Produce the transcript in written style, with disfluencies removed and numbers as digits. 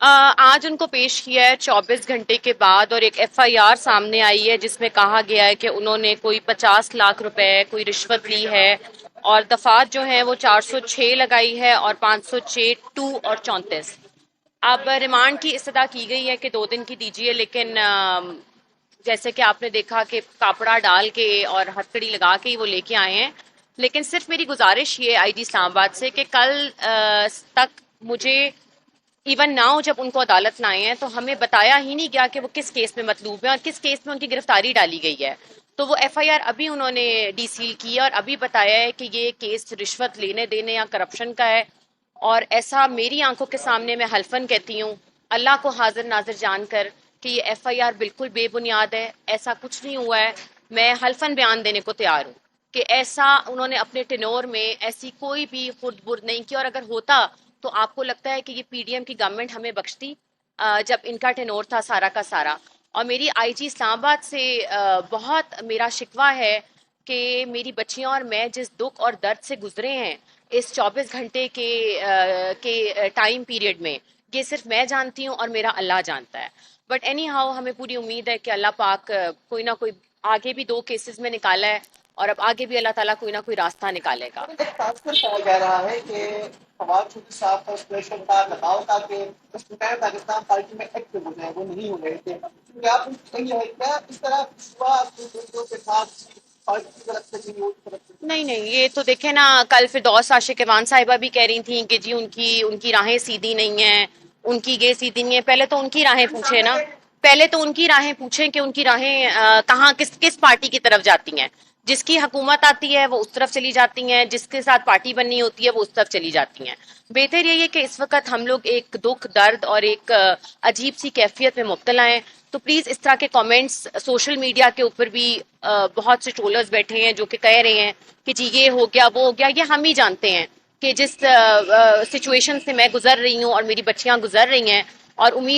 آج ان کو پیش کیا ہے 24 گھنٹے کے بعد، اور ایک ایف آئی آر سامنے آئی ہے جس میں کہا گیا ہے کہ انہوں نے کوئی 50 لاکھ روپے کوئی رشوت لی ہے، اور دفعات جو ہیں وہ 406 لگائی ہے اور 506 2 اور 34۔ اب ریمانڈ کی استدعا کی گئی ہے کہ 2 دن کی دیجیے، لیکن جیسے کہ آپ نے دیکھا کہ کپڑا ڈال کے اور ہتھکڑی لگا کے ہی وہ لے کے آئے ہیں۔ لیکن صرف میری گزارش یہ آئی جی اسلام آباد سے کہ کل تک مجھے ایون ناؤ جب ان کو عدالت لائے ہیں تو ہمیں بتایا ہی نہیں گیا کہ وہ کس کیس میں مطلوب ہیں اور کس کیس میں ان کی گرفتاری ڈالی گئی ہے۔ تو وہ ایف آئی آر ابھی انہوں نے ڈی سیل کی اور ابھی بتایا ہے کہ یہ کیس رشوت لینے دینے یا کرپشن کا ہے، اور ایسا میری آنکھوں کے سامنے میں حلفاً کہتی ہوں اللہ کو حاضر ناظر جان کر کہ یہ ایف آئی آر بالکل بے بنیاد ہے، ایسا کچھ نہیں ہوا ہے۔ میں حلفاً بیان دینے کو تیار ہوں کہ ایسا انہوں نے اپنے ٹینور میں ایسی کوئی بھی خرد برد نہیں کی، اور اگر ہوتا تو آپ کو لگتا ہے کہ یہ پی ڈی ایم کی گورنمنٹ ہمیں بخشتی جب ان کا ٹینور تھا سارا کا سارا۔ اور میری آئی جی اسلام آباد سے بہت میرا شکوہ ہے کہ میری بچیاں اور میں جس دکھ اور درد سے گزرے ہیں اس 24 گھنٹے کے ٹائم پیریڈ میں، یہ صرف میں جانتی ہوں اور میرا اللہ جانتا ہے۔ بٹ اینی ہاؤ ہمیں پوری امید ہے کہ اللہ پاک کوئی نہ کوئی آگے بھی 2 کیسز میں نکالا ہے، اور اب آگے بھی اللہ تعالیٰ کوئی نہ کوئی راستہ نکالے گا۔ کہا جا رہا ہے کہ فواد چودھری صاحب کا اسپیشل کا لگاؤ تھا کہ پاکستان پارٹی میں ایکٹو ہو جائے، وہ نہیں ہو رہے تھے۔ کیا آپ صحیح ہے کیا اس طرح کے ساتھ پارٹی کی طرف سے نہیں یہ تو دیکھیں نا، کل فردوس عاشق ایوان صاحبہ بھی کہہ رہی تھیں کہ جی ان کی راہیں سیدھی نہیں ہیں، ان کی یہ سیدھی نہیں ہے۔ پہلے تو ان کی راہیں پوچھیں نا، پہلے تو ان کی راہیں پوچھیں کہ ان کی راہیں کہاں کس پارٹی کی طرف جاتی ہیں۔ جس کی حکومت آتی ہے وہ اس طرف چلی جاتی ہیں، جس کے ساتھ پارٹی بننی ہوتی ہے وہ اس طرف چلی جاتی ہیں۔ بہتر یہ ہے کہ اس وقت ہم لوگ ایک دکھ درد اور ایک عجیب سی کیفیت میں مبتلا ہیں، تو پلیز اس طرح کے کامنٹس سوشل میڈیا کے اوپر بھی بہت سے ٹرولرز بیٹھے ہیں جو کہ کہہ رہے ہیں کہ جی یہ ہو گیا وہ ہو گیا۔ یہ ہم ہی جانتے ہیں کہ جس سچویشن سے میں گزر رہی ہوں اور میری بچیاں گزر رہی ہیں، اور امید